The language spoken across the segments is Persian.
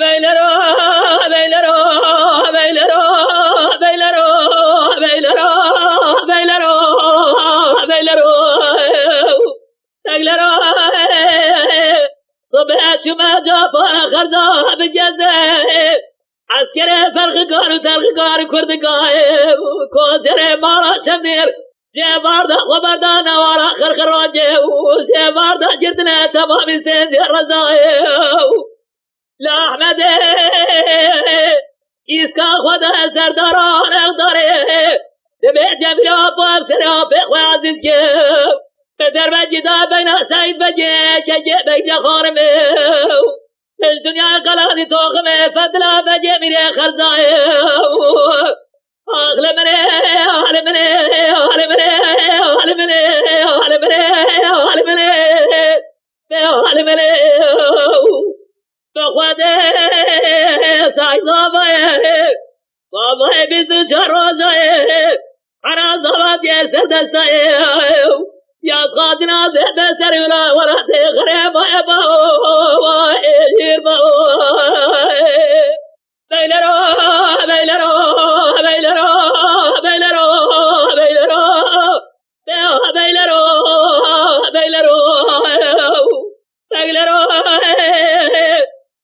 Beylero, beylero, beylero, beylero, beylero, beylero, beylero, beylero. صبح شما جاب خردا بجده عسكر فرق کار و تلق کار کردگاه کوزر مارا شمدیر جباردا خبردا نوارا خرخراجه جباردا جردنا تمامی سنزی رزاه لا احمد ایسکا خدا سرداران اقداره دبی جبلا باب سرا بخواه عزیز که در مجدا بین سعید بجه ججه بجه خارمه الدنيا قلادي توخمه فضلا بجه میره خرزائه اغلى منه اغلى منه اغلى منه اغلى منه اغلى منه اغلى منه اغلى منه بخواده سعید بابای بیزو چار روزه انا زباد یه سردسته یا قادنا زهد سری ولا تغرب ابا وير با بیلرو بیلرو بیلرو بیلرو بیلرو بیلرو بیلرو بیلرو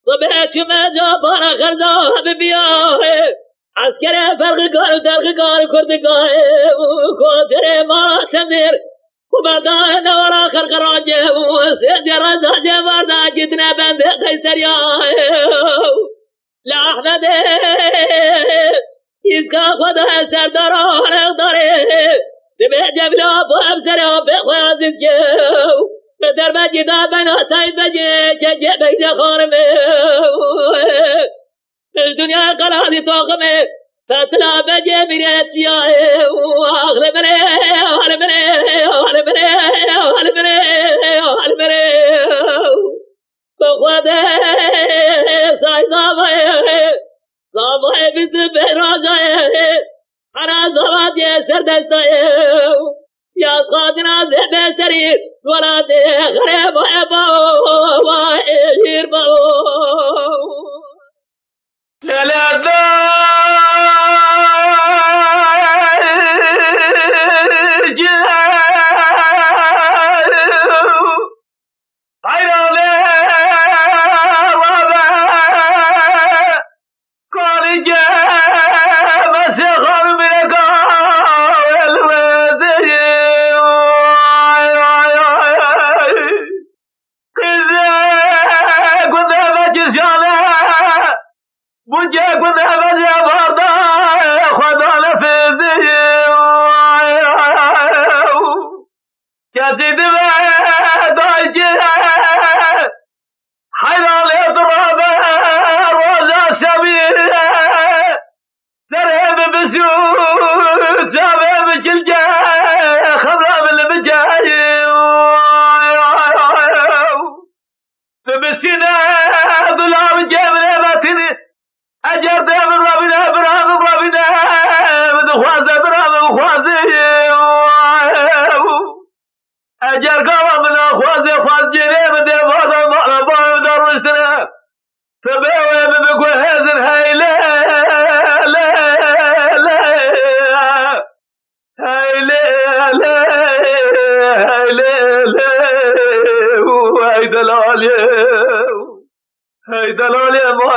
صبح شما جابر خرزا بیا عسكر فرق کار و تلق کار کردگاه کوزر ما شمدیر وبردان نورا خرق راجه وسيد رزا جبردا جدنا بند قيسر يا لا احمد يسكا خدا سرداران اقداره دبي جبلا بابسر بخوازد جو بدر بجدا بنا سيد بجي ججي بيد خارمه الدنيا قرادي طاقمه فتلا بجي مريت ياه واغلب منه اغلب منه اغلب منه اغلب منه اغلب منه بخواده سعید زابای بیز براجه انا زباد یه سردسته یا قادنا زبه سری ولاده غریب ابا و ایلیر با لالده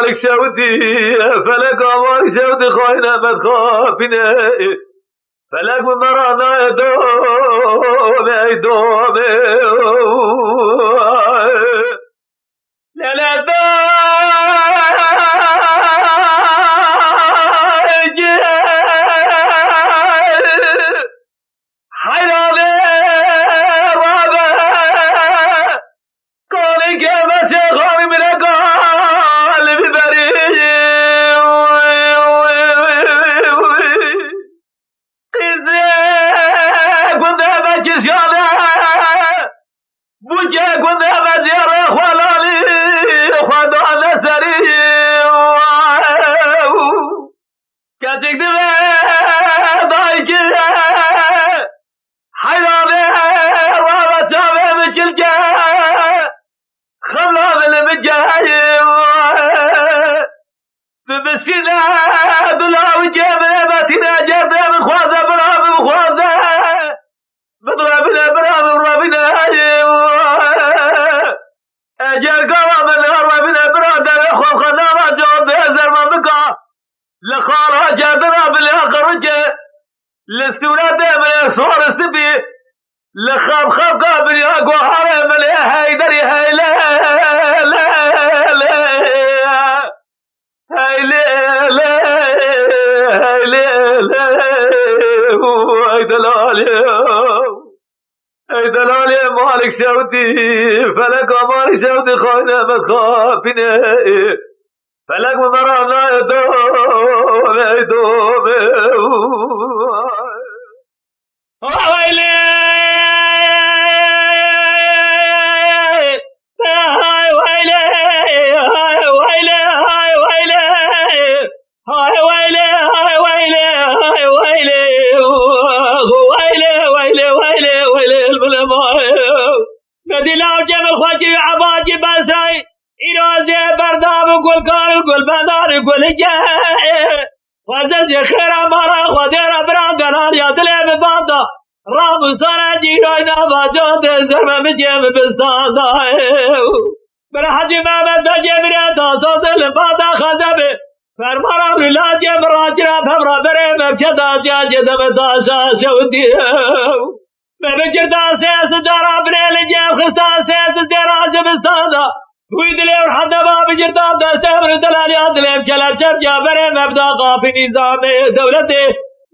مالك شودي فلك مالك شودي خوينا ما تخافنا فلك من مرانا يدوم يدوم لا لا خبلا بالمجايب بسینا دلاوی جمعه باتینا جرده من خوازه برام خوازه بدرابنا برام رابنا اجر قوام النهار رابنا برام در خواب خناما جواب بهزر ما بكا لخارها جردنا بالاخر رجع للسورة من صور السبي لخاب خاب قابل يا قوهر من هيدري هاي لا لا لا هاي لا لا هاي لا لا هاي دلالي مالك شوتي فلك ومالك شوتي خاينة متخافين فلك ومرانا يدوم يدوم ويلي عباجي بسري إرازي برداب وقل كار وقل بندار وقل جاي وزج خير مرا خدير بران قنار يدلي بباندا رام سارا جيروي نباجات زرم بجيب بستاندا برحجي محمد بجيبري تاسوس الباندا خزبي فرمارا بلاجي براجرا فبرا بري مبشدا جاجي دمتاشا شودي بجردا سياس دارا بريل جيب خستا سياس دراج بستاندا ويدلي ورحنا باب جردا دستمر دلالي عدلي بكلا شرجا بري مبدا قافي نظام دولتي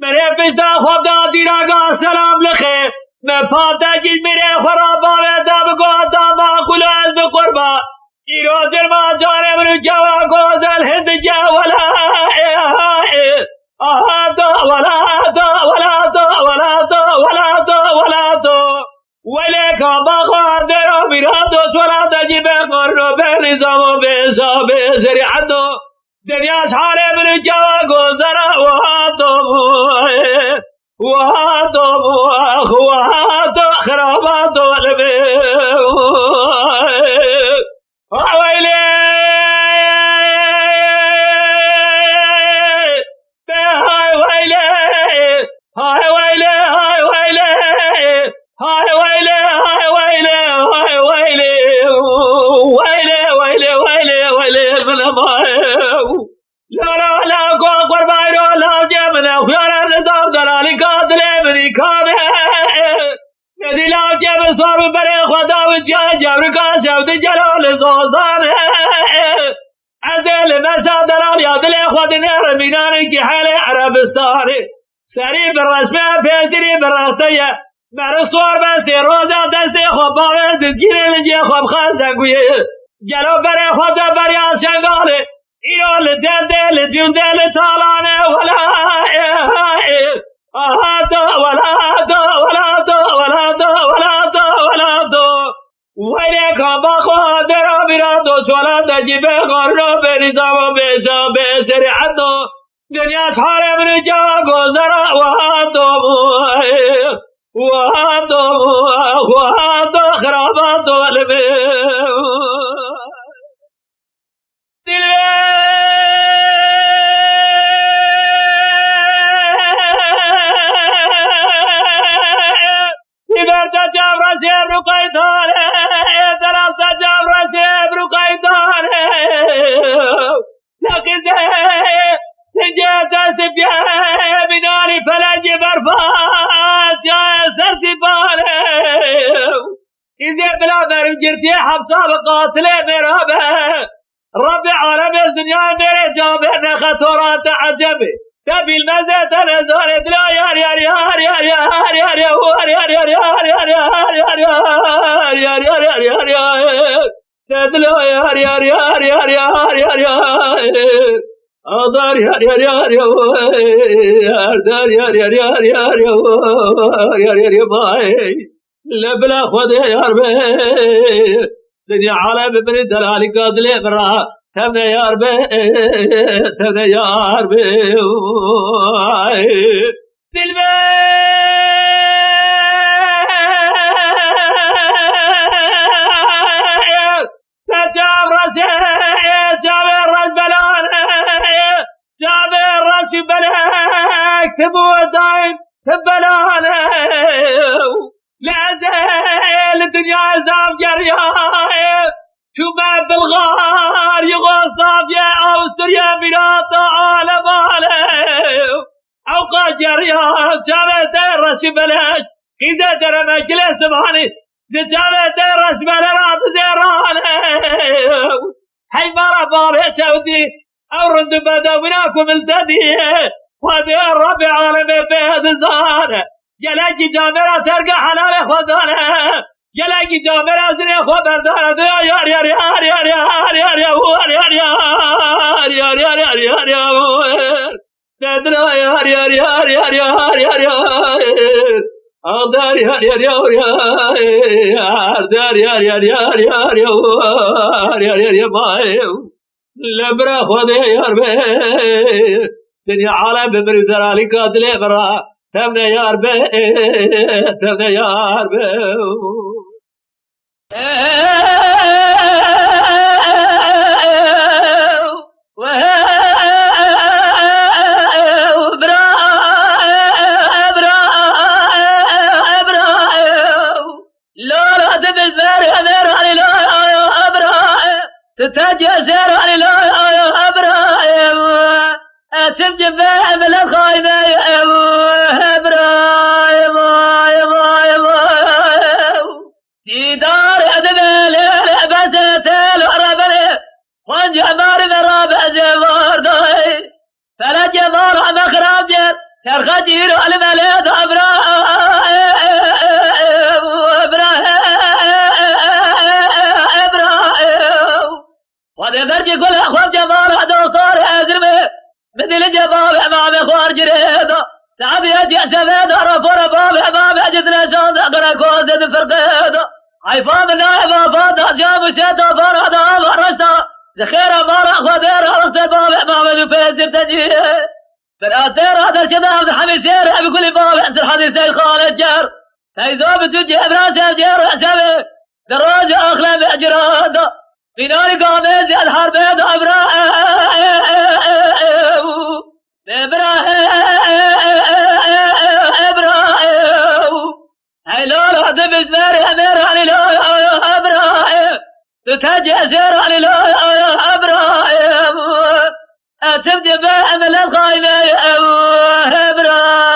مري بجدا خدا ديراغا سلام لخي مفاتا جيز مري خرابا ويدا بقوتا ما قلال بقربا إيرو درما جاري من جوا قوز الهند جا ولا آهاتا ولا تا ولا تا ولا تا ولا تا ولا تا ولك ما قادر مرادو ولا تجيب قرب نظام بيسا بيسري عدو دنيا سارے من جوا گزرا وهاتو خراباتو لبي ويلي هاي ويلي هاي ويلي هاي ويلي هاي ويلي هاي ويلي هاي ويلي ويلي ويلي ويلي ويلي لا لا لا قربان لا جبنا خيار النظام دلالي قاتل مني كان ندي لا جب صار بري خدا وجا جبر کا شبد جلال زوزان عدل مسا دلال يا دل خد نهر مينان کی حال عربستان سري بالرشمه بيزري براتيه مرسوار بس روزا دست خبار دزگیر لجي خب خازگوی جلو بري خدا بري شنگاله إيران لجنده لجنده لطالانه ولا أهاتا ولا تا ولا تا ولا تا ولا تا ولا تا ويلك ما قادر برادو ولا تجيب قرر بنظام بيشا بشريعتو دنيا سحر من جا گذرا وهاتو خراباتو لبي سجادة سبيا بناري فلج برفات يا سرسي بارو إذا بلا مرجرتي حبسا بقاتلة مرابة ربي عالم الدنيا मेरे जाबे न खतरात अजब तभी नजर तनज़ुर दिला यार यार यार यार यार यार यार यार यार यार यार यार यार यार यार यार दिला यार यार यार यार यार यार यार अदर यार यार यार यार यार यार यार यार यार यार यार यार भाई लबला खुद यार बे दुनिया आलम बनी दलाली का दिले बरा تبني يا ربي تبني يا ربي دلبي تجاب راسي جاب الرجل تبودين تبلانه لازال الدنيا زام جرياي شو ما بالغار يغوصنا في أوستريا بلاطة عالم عالم أوقات جريان جامعة الرشي بلاش إذا ترى مجلس سبحاني جامعة الرشي بلاش زيرانه حي مرة بابي شودي أورد بدوناكم التديه وهذه الربع عالمي بيد الزانة يلاقي جامعة ترقى حلال خدانة يلاقي جامعة زني خدانة يا يا يا يا يا يا يا يا يا يا يا يا يا تدرى يا يا يا يا يا يا يا أقدر يا يا يا يا أقدر يا يا يا يا يا يا يا بايو لبرا خذ يا ربي دنيا عالم بمري ذرالي قاتل برا تمنا يا ربي تمنا يا ربي تتجسر على لا ابراهيم تبجي بهم الخاينه ابراهيم في دار ادبل لبست العربني وانجبار برابع زوار دوي فلا جبار مخرب جر ترخجير على المليد وهذا برجي كل أخوة جبار دوصار أزرمي مثل الجباب ما بخوار جريدو تعبي أجي سفيد رفور باب باب أجدنا شون ذكر كوزد فرقيدو عيفا من نايفا فاضا جاب سيدو فرادو فرشتو زخير مارا خودير أرخت الباب ما بدو فيزر تجيه فراتير هذا الشباب حمي سير بكل باب أنت الحديث خالد جار تايزو بتوجه براسه جير سبي دراجة أخلا بأجرادو في نار قامز الحرب إبراهيم هيلولا دبس ماري أمير علي لا إبراهيم تتجسر علي لا إبراهيم أتبدي بهم الخاينة إبراهيم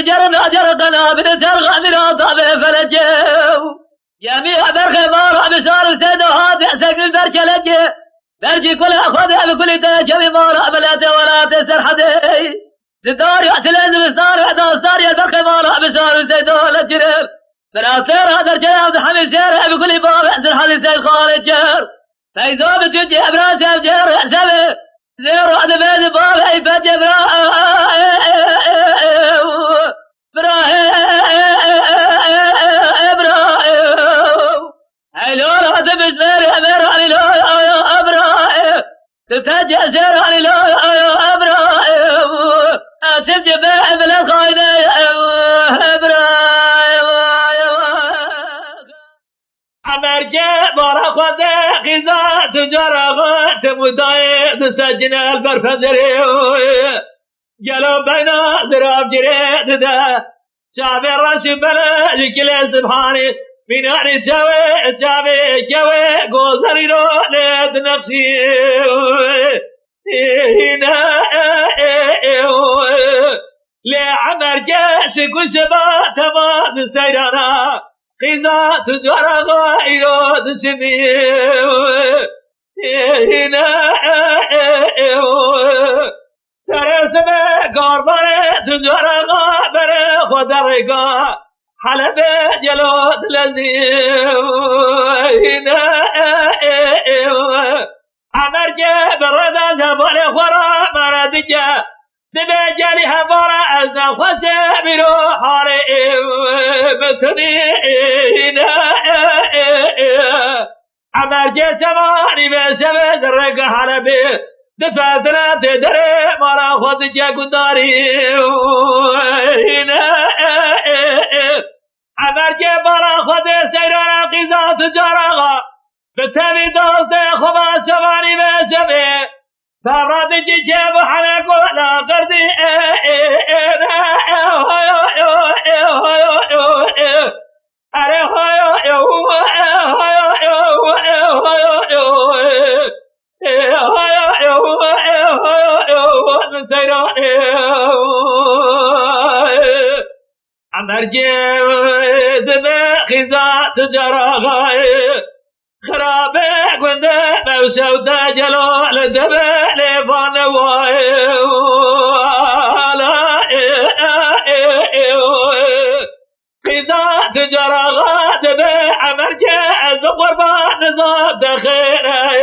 جرنا جرنا بنترغى من أطابه فلجه جميع برخي مارع بسار سيدو هادع سقل البركة لجه برجي كل أخوذها بكل تجمي مارع بلاته ولا تسر حدي زدار يحسلين بستار عدا ستار البرخي مارع بسار سيدو لجه فلاتير هذا الجلاب حمي سيره بكل باب احسن حدي سيد خالد جر فايزو بتوجه براسه بجر يحسبه زير وعد بيد باب يفجي إبراهيم هيلولا دبس ماري أمير علي لا إبراهيم تتجسر علي لا إبراهيم أتبجي بهم الخاينة إبراهيم أمرجع برا خذ غذا تجرغ تمداي تسجن البرفجري قالوا بينا زراب جريد ده شعبي راشي بلد كل سبحاني بناري جاوي قوزري رولد نفسي هنا لعمر جاش كل شباب تمام سيرانا خيزا تجارة غايرو تشمي هنا سرسمه قربانه تجارة غابره خدرقا حلبه جلوت لذينا عمرجه برده جبال خورا مردجه دبجالي هبارا ازنا خوشه بیرو حاله بتنینا عمرجه جوانی به شب زرق حلبی دفترنا تدري مرا خود جگوداری عمرجه مرا خود سیران قیزات جارغا به تمی دوست خوبا شوانی به شبه فراد جیجه و همه کولا کردی عمرجه دبه خیزات جراغای خرابه گنده موشوده جلال دبه لیفان وای خیزات جراغا دبه عمرجه از قربان نزاد خیره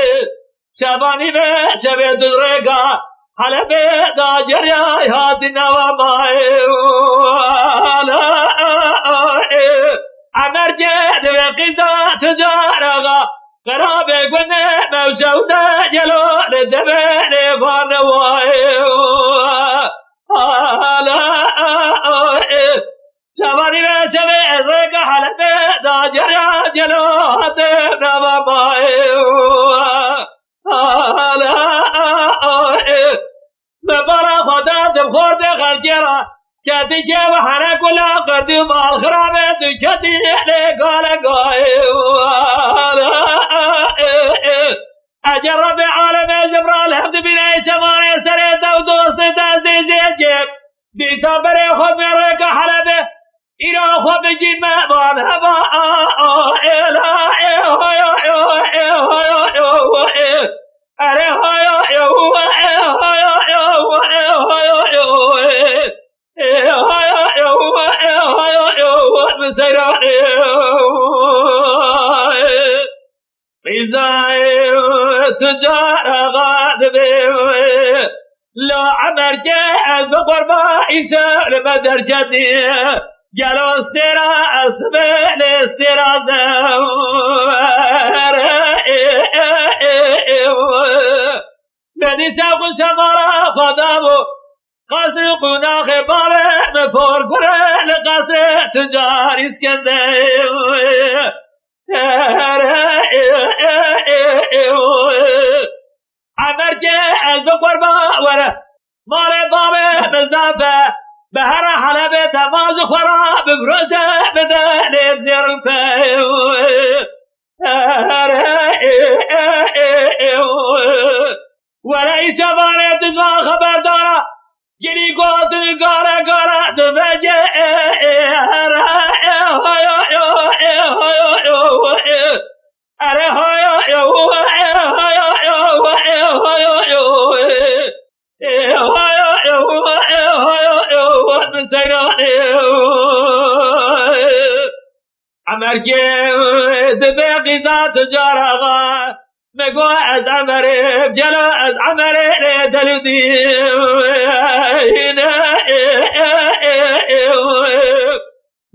شبانی به شب درگا حلبه دا جریای هاتی نوامای عمرجه دبه قیزات جراغا خرابه گنده موشوده جلال دبه لیفان وای شبانی به شب درگا حلبه دا جریای جلال دبه نوامای ببارا خدا دم خورد خلجرا کتی که و حنا کلا قردی مال خرابه تو کتی لگال گای اجر رب عالم جبرال حمد بینای شمانه سره دو دوست تازیزی جب دیسا بره خود میره که حلبه اینا خود بجید مهمان هوا اره تجار غاد بيه لو عمرجه از بقربا ایشا لبدر جدی جلو استرا اسبل استرا بدی چاقل شمارا خدامو قصر قناخ باره مپور کره لقصر تجار اسکنده عمرجه از بقربا وره مال بابه بزافه به هر حلبه تماز خورا بفروشه بدل زرفه ولی شبانه تزوان خبر دارا گری گوتن گاره گاره دبجه عمرجه دبه قیزات جارغا مگو از عمره جلا از عمره دلودی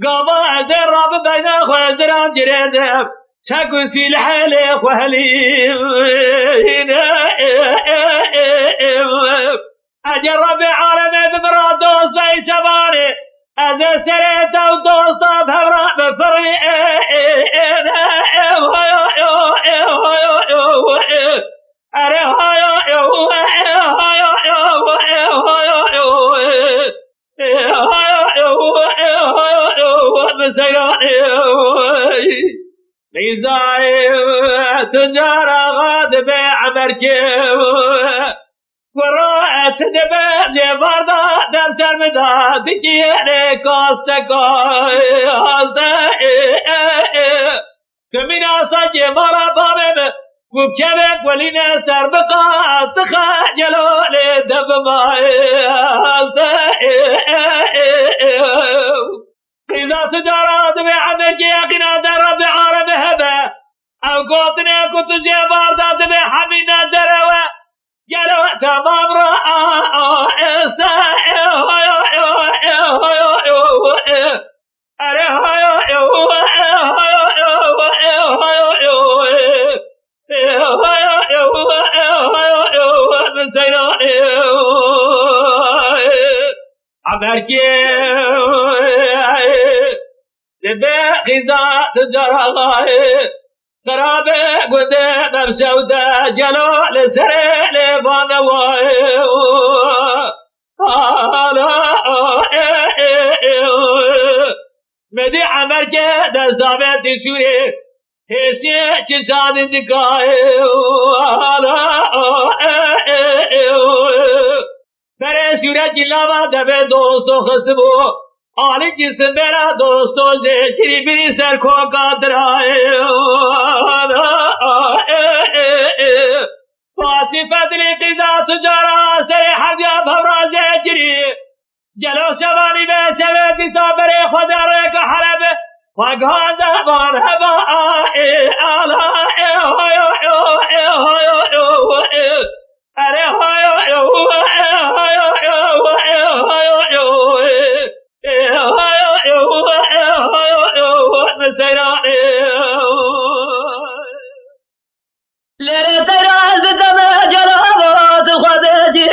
قاما از راب بین خوزران جرندم شکو سیلح لیخ و حلیم اجر رب عالم ببرا دوست بی شبانه از سرت و دوستا بهرا بفرمی تجار غاد به عمرجه ورا سدبه لباردا دم سر مدا دیگه کاستگاه هسته کمین آسان مارا بامه وبكبك ولينا سر بقات خجلوا دب ما إذا تجارات بعمل يقنا درب عالم هبه او قوتنا كنت جبار ذات بحمينا دروا قالوا تمام بركي بخزات جرغاي خرابه قد نفسوده جلال سري لبانواي مدي عمر کے دستاویت شوی حیثی چنچان دکھائے میرے سورج لاوا دبے دوستو خسبو آلی جسم میرا دوستو زیچری بھی سر کو قادرائے فاسی فدلی قضا تجارا سر حجا بھورا زیچری جلو شوانی میں شویتی سابر خدا رے کا حرب وگان دبان ہوا آلا ارے ليلة تراز بتما جلابات خدجي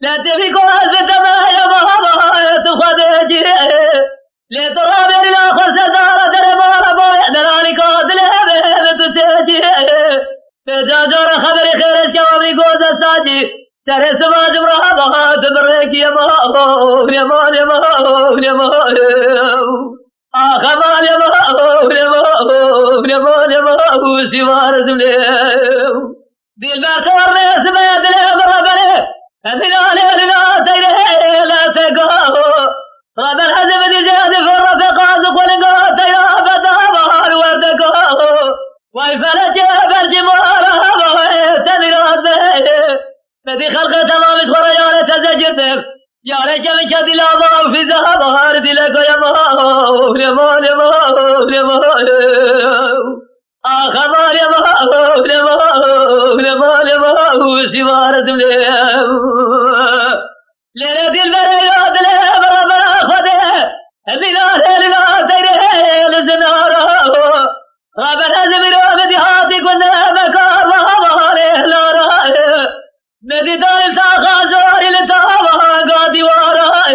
لا تبي كواز بتما يبهضات خدجي لا ترى بين الآخر سدارة دربارة بايع دلالي قاتل هبه بتسجي فجاجر خبر خير الجوابي قوز الساجي ترى سما جبرها تبرك يا ماهو يا ماهو يا ماهو يا ماهو آخر يا ماهو يا ماهو يا ماهو يا ماهو سوار زمليو بالبركور من سمات الأمر بله أمين عليه لنا تيره لا تقاه رب الحزب دي جاد في الرفقات قلقات يا فتاه الوردقاه والفلج بالجمال هذا تمرات به فدي خلق تمام اسخر يا تزجتك يا رجل شد الأضاء في ذهب هارد لك يا ماهو يا ماهو يا ماهو يا ماهو آخر يا ماهو يا ماهو يا ماهو يا ماهو سوارة مليو ليلة البريات الأبرة خده من أهل تيره لزناره رب الحزب رابد هاتي كنا مكار ظهره لا راه مدي دار التاخا زوري لتابها قادي وراه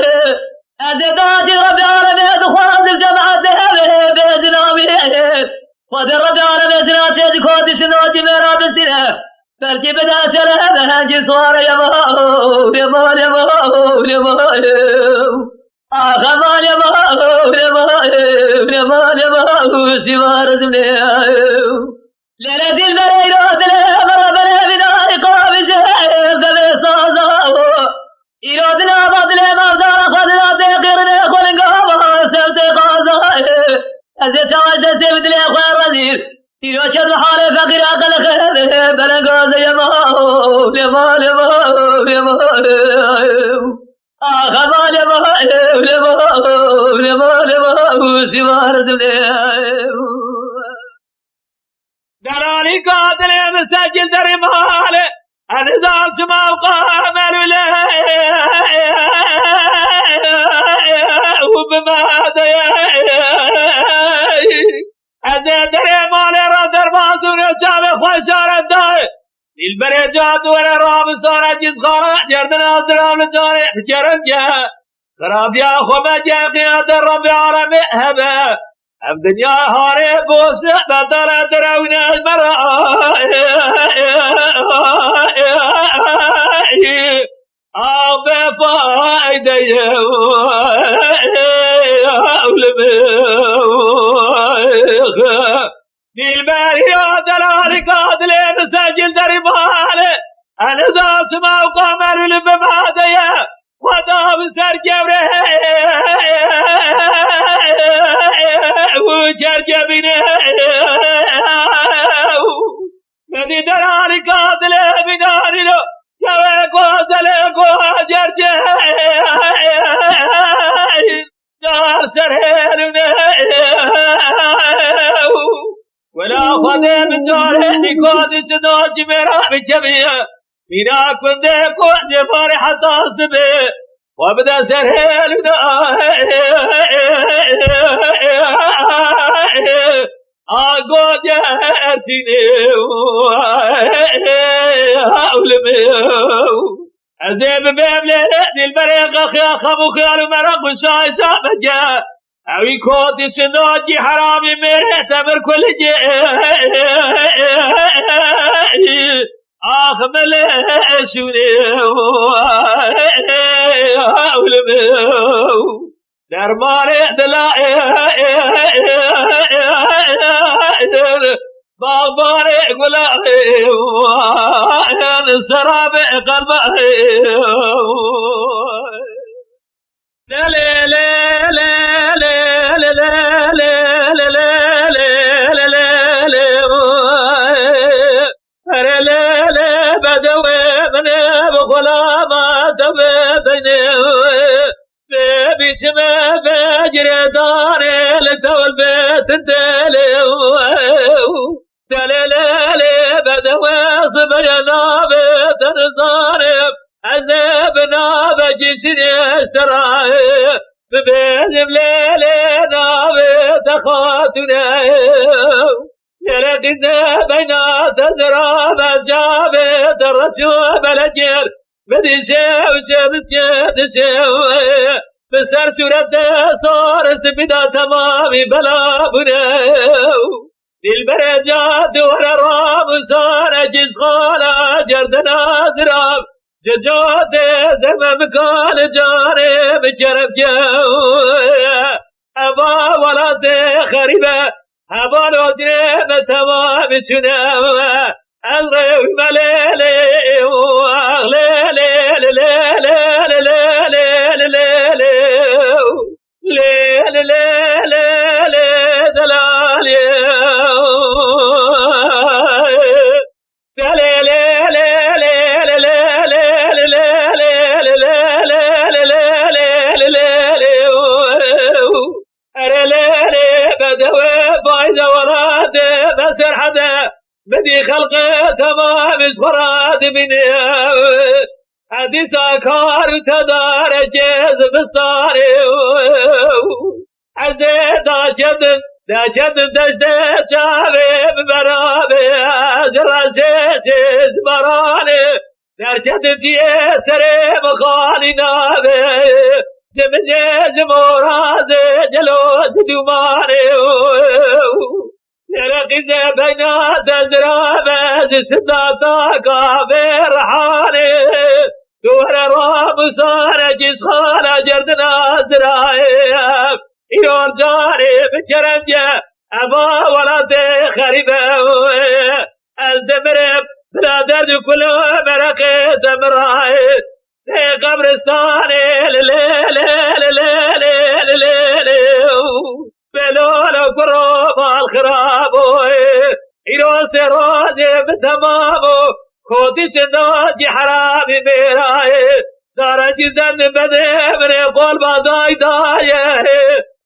أدداتي رب العالمين دخواز الجمعة ذهبه بجنابه خد رب العالمين سناتي خد سناتي مراب السنة فالكي بدا سلامه جسوار يا ماهو يا ماهو يا ماهو يا ماهو آخر يا ماهو يا ماهو يا ماهو يا ماهو سوار زمليو ليلة البريرات الأمر بله بدار قابس قبل صازاو إيرادنا بطل مبدار خدنا تقرنا خلقا سبت قازاو أزي سواجة سبت لأخوة الرزيل إيراد حال فقير أقل خير بلقاز يا ماهو يا ماهو يا ماهو يا ماهو آخر يا ماهو يا ماهو يا ماهو يا ماهو سوار زمليو دراني قاتل مسجل دري ماله النظام سما وقامل له وبما أزيد دري ماله را دربازون جامع خوشار الدار البريجات ولا راب صار جز خارج جردنا درام الدار جرم جاء خراب يا خما جاء قيادة رب العالمين هبا الدنيا هاري بوس بدر درونا المرأة أبى فايدة بالبريات دلالي قاتل مسجل دربالي أنا زال سما وقامل لبمادية وضاب سر جبره وجرجبنه مدي دلالي قاتل بداري له جوه قوزل قوه جرجه دار سرهرنه ولا خده من داره نكوزي صداج مرا بجبيه میرا کنده کنده بار حتا سبه وابدا سرهلنا آگو جرسینه اولمه أزيب بيبلي البريق خيا خبو خيال مرق وشاي سابجا أوي كوتي سنوجي حرامي ميري تمر كل جي آخ ملاشوني ولمو درماني دلائي باغباري قلائي سرابي قلبي لا لا لا لا لا لا لا لا لا لا لا بدوي من بغلامة بيني بسمة بجري داري لتول بيت الدلي دلالي بدوي صبينا بيت نصارف عذابنا بجسني اشتراي ببيت بليلنا بيت اخواتنا يا بينا تزرع بجابت الرشوة بلجير بدي شاو شمسكت شاو بسر سورة صار سبدا تمامي بلا بناو للبرجات ورا رام صار جسخالا جردنا زراب ججات زمم كان جاري بجرب جو أبا ولد خريبة أبا نودري تمام شنو أغري مليلي ليلي ليلي ليلي ليلي دلالي بسر حدا بدي خلقه تمام فراد مني حدي ساكار وتدار جيز بستاري عزيز دا جد دجدة شابي ببرابي زراشيش براني در جد جيسري مخالي نابي جمجيز مرازي جلوز دوماني يلقي بينا تزرابز سداتا كابر حالي دور رام صار جسخانا جردنا زرايب يور جاري بجرنجة أبا ولد خريبة الدمرب بلا درد كله مرقي دمراي في قبرستاني بلولا قروب الخرابو إيرو سيروجي بتمامو خودي شنوجي حرامي ميراي دارجي زن بدي مني قول باداي داي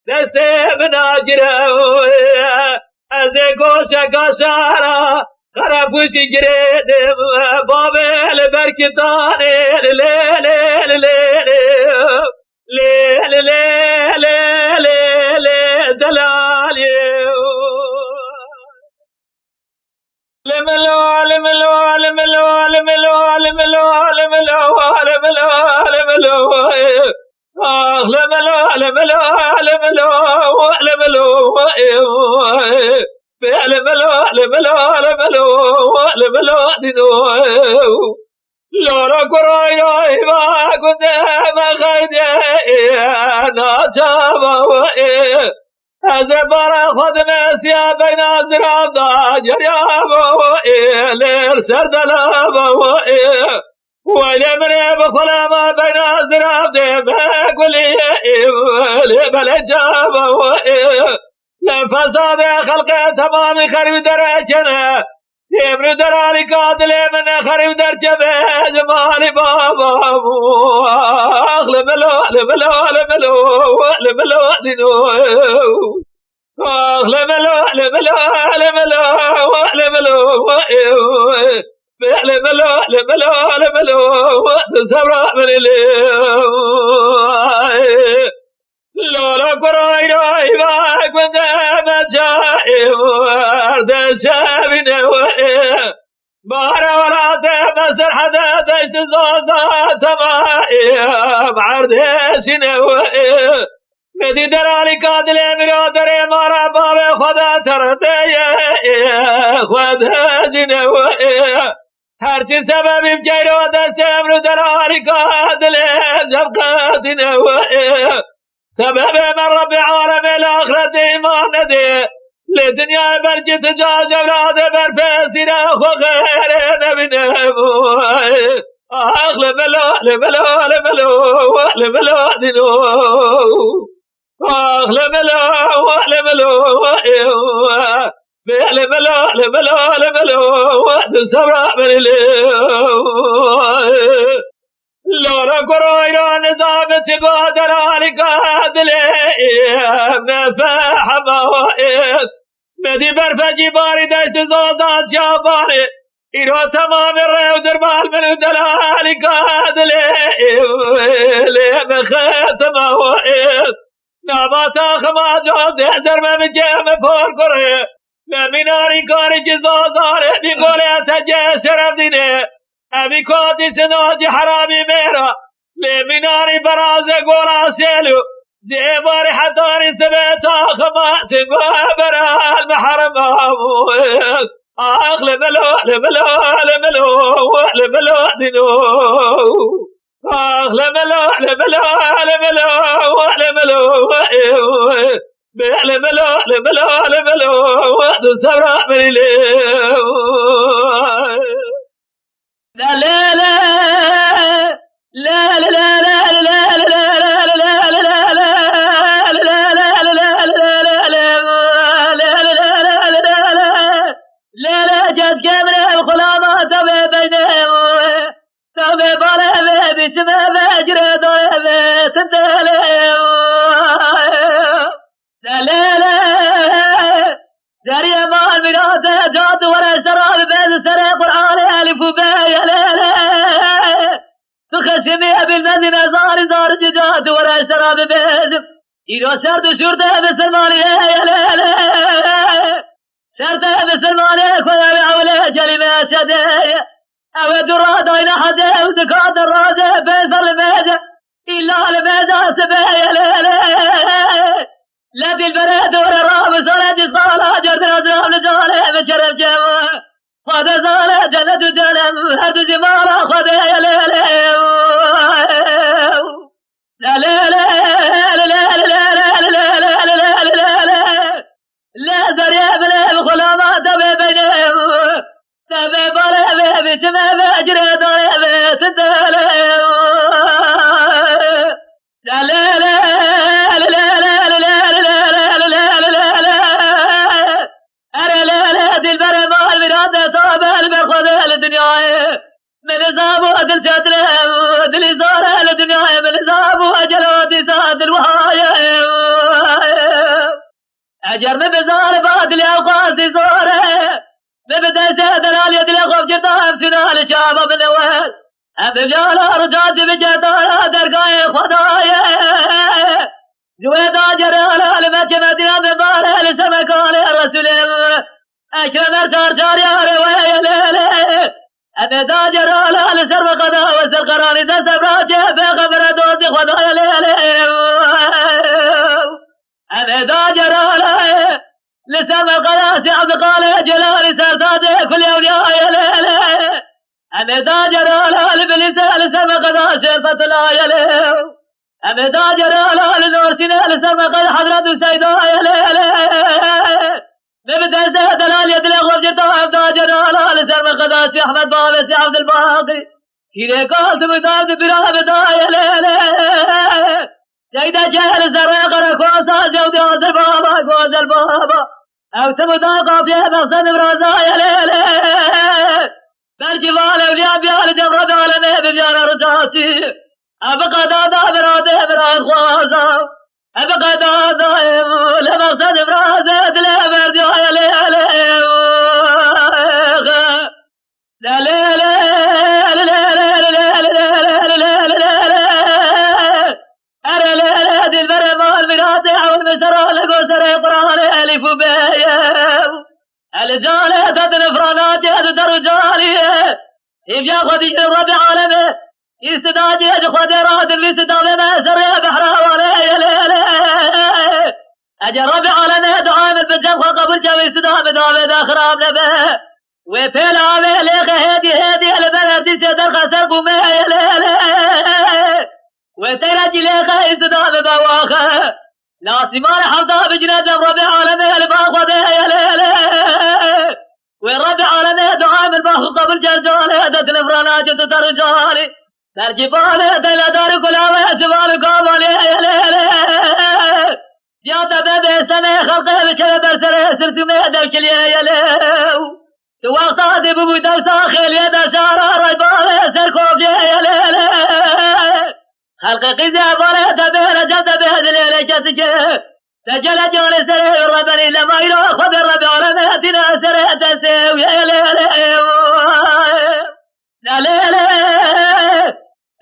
دستي من أجره أزي قوشا قشارا خرابوشي جريدم بابي لبركتاني دلالي لملو لملو لملو لملو لملو لملو لملو لملو لملو لملو لملو لملو دينو لورا قرايا ما كنت ما خيدي انا جابا أزبر خدمة سيا بين الزراب جريابا لير سردلابا وإلى من بخلا ما بين الزراب بقولي بلجابا لفساد خلق تمام خرب درجنا يمر درالي قاتل من خرب درجة جمال بابا أغلب لبلو دينو أغلب لبلو سبرا من لولا قراي راي ما كنت مجاي ورد شابين بارا ولا مسر حدا دشت زازات ما بعرده شنوه مدی دراری کادل امرو در مارا باب خدا ترده خدا جنوه هرچی سببی بجیرو دست امرو دراری کادل جب قادنوه سبب من رب عالم الاخرت ایمان نده لدنیا برجت جاز اولاد برپسیره خو غیر نبینه اخل بلو لبلو لبلو لبلو دینو اخل بلو لبلو لبلو لبلو لبلو صبر بلو لورا كرويرا نظام تشقو دراري قادلي مفاحم وائد مدي برفجي باري دشت زوزات شاباري إيرو تمام الريو دربال من دلالي قادلي لي مخاتم وائد ناباتا خما جود احزر ما بجيم فور كوري ممناري كاري جزوزاري بيقولي اتجي شرف ديني ابی کادی چناجی حرامی میرا لیمیناری برازه گورا سیلو جیباری حداری سبیتا خماسی برال محرم آموید آخ لبلو لبلو لبلو لبلو دینو آخ لبلو لبلو لبلو لبلو لبلو لبلو لبلو صبر بلیلو لا لا لا لا لا لا لا زاري مال ميراث جات ورا سراب بين سر قرآن ألف وباء لا لا تخسمي بالمد مزار زار جات ورا سراب بين إيرو سرد شرطة بسلمان يا لا لا شرطة بسلمان خويا بعولة كلمة شدايا أو دراد أين حدا وتكاد الرادة بيصل الميدة إلا الميدة سبايا لا لا لا بالبرد ولا راب صلاة صلاة جرد أزرام لجالة بشرف جوا خد صلاة جلد جلم هد زمارة خد يا لا لا لا لا لا لا لا لا لا لا لا زريا بلا بخلامات بينهم تبي بلا بيتما بأجر دولة بتدلم لا لا لا من زابو أدل شاتره دل زاره لدنيا من زابو أجل ودسات الوهاية أجر بزار بادل أوقات زاره ببدأ سهدلال يدل خوف جطاف سنال شابه من أول أبجالا رجات بجطالا درقاء خدايا جويدا جرالا لمجمدنا بباره لسمكال الرسول أكرم ارتار جاريا روية ليلة أبدا جرالا لسر قضاء وسر قراني تسبراجه بخبر دوزي خدايا ليلة أبدا جرالا لسر قضاء سعب قال جلال سرطاته كل يوم يا ليلة أبدا جرالا لبلسة لسر قضاء شرفة لا يليه أبدا جرالا لنور سنة لسر قضاء حضرة سيدا يا ليلة ببدأ دلال يدلق وفجتا عبدا جرالا لسر قضاء سي أحمد بابي عبد الباقي كيري قالت مداد برا بداية ليلة جيدا جهل سرقر كوسا جودي عز البابا كوز البابا أو تمدا قافية مقصد برازايا ليلة برجوال أولياء بيال جبر بعالمه ببيار رجاسي أبقى دادا براده براز خوازا أبقى دادا لمقصد برازة لبردي يا ليلة لا لا لا لا لا أرى لا دي البرمال مناطع والمسرى لقوسر قرآن ألف وباء الجالة تدن فرانات يد درجالي يبيا خدي رب عالمه يستداجي خدي راد المستدامه ما سر بحر ولا اجي رب عالمه دعاء بالجنب قبل جو استدامه دامه داخرام نبه وفيل عامه لك هدي البلد سدر خسر قومه وتلاجي لك استدامه بواخه ناسمان حمدا بجنة رب عالمه الباخده ورب عالمه دعاء بالباخ قبل جرجاله دت الفرانات ترجالي ترجباله دل دار كلامه جبال قامله يا تبه سمه خلقه بشبه برسره سرسمه دلكليه يلو توقع دبو دوسا خليه دشارة رجباله سركوبيه خلق قزع بره تبه رجب تبه دليل جسجه سجل جون سره ربني لما يرى خذ الرب عالمه دنا سره تسوي لا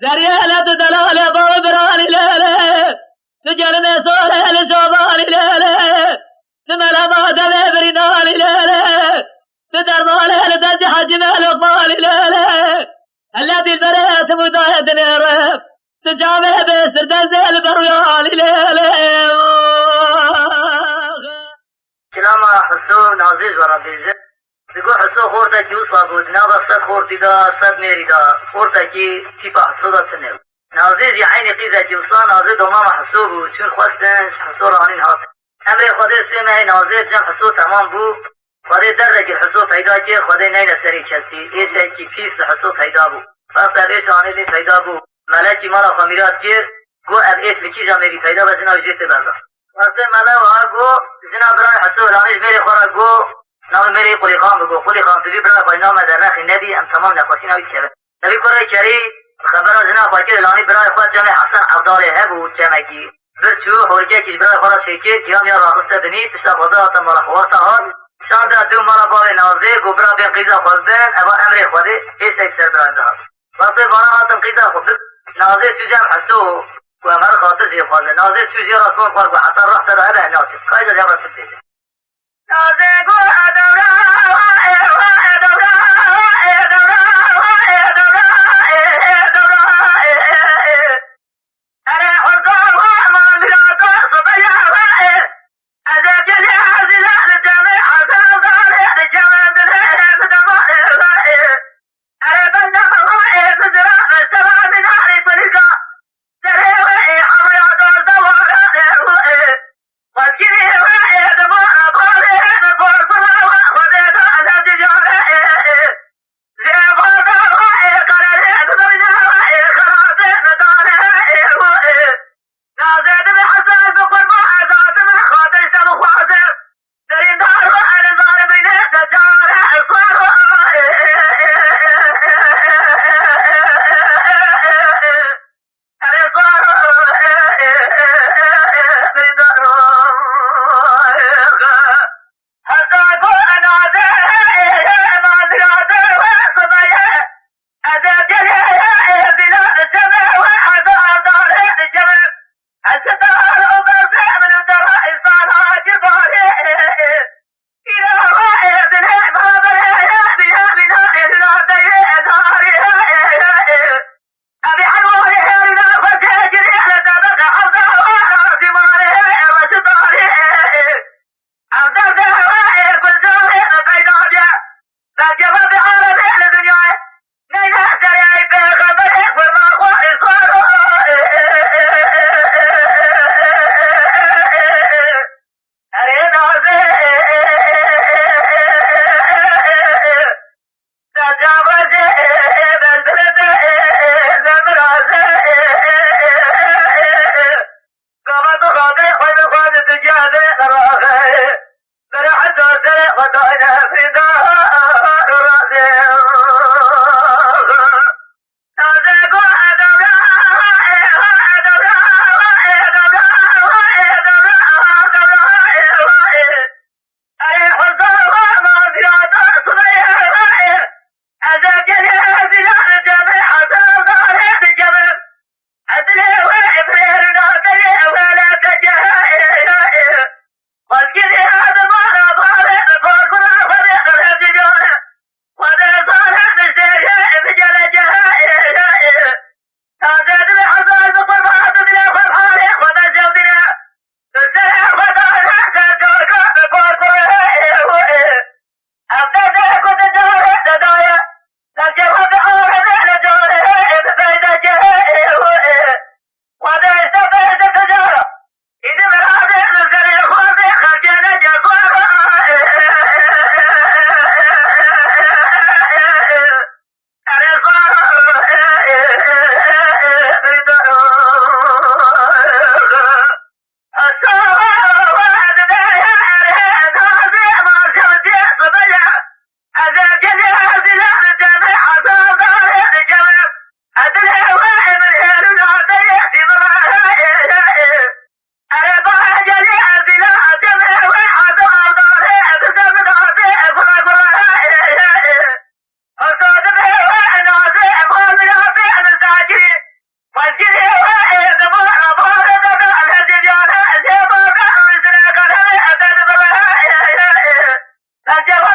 زريا لا تدلال باب براني لا سجل مسوره لجوباني لا سملا ما دبه برنالي لا تدر ماله لدج حجمه لقبالي لا الذي البريت مداهد نرف تجامه بسر دزل بريالي لا كلام حسون عزيز وربيزه بيقول حسون خورتا كي وصا بود نابا صد خورتي دا صد ميري دا خورتا كي تيبا حسودا سنو نازيز يا عيني قيزة كي وصا نازيز وماما حسو بود شون خواستن حسو رانين هات امري خودي سيمه نازيز جن حسو تمام بو خودي درد كي حسو فايدا كي خودي نينا سري كسي ايسا كي فيس حسو فايدا بو فاستر ايش آني دي فايدا بو ملاكي مالا خميرات كير گو اب ايش لكي جا ميري فايدا بزنا وجيت بازا وقتی ملا وها گو جنا برای حسو رانیش میری خورا گو نام میری قلی خان بگو قلی خان تبی برای پای نام در نخی نبی ام تمام نخواشی نوید شبه نبی کرای کری خبر جنا خواهی لانی برای خود جمع حسن عبداله هبو جمعی برچو حوجه کش برای خورا شیکه جام یا راقصه دنی تشتا خدا آتا مالا خواستا هاد شان در دو مالا باوی نازه گو برای بین قیزا خوزدن اما امری خوده ایس اکسر برای دهاد وقتی بانا آتم قیزا خود نازه سو جمع حسو وامر خاطر زي خالد نازل سوزي رسول فرق حتى رحت هذا ناصر قايد يا رسول الله نازل قول ادورا ادورا انا حضر وما بلا صبيا اذا جلي هذه الجميع حسن ضارع الجمال بدمع انا بندم الرائع بدرا السماء من اهل طريقه هجر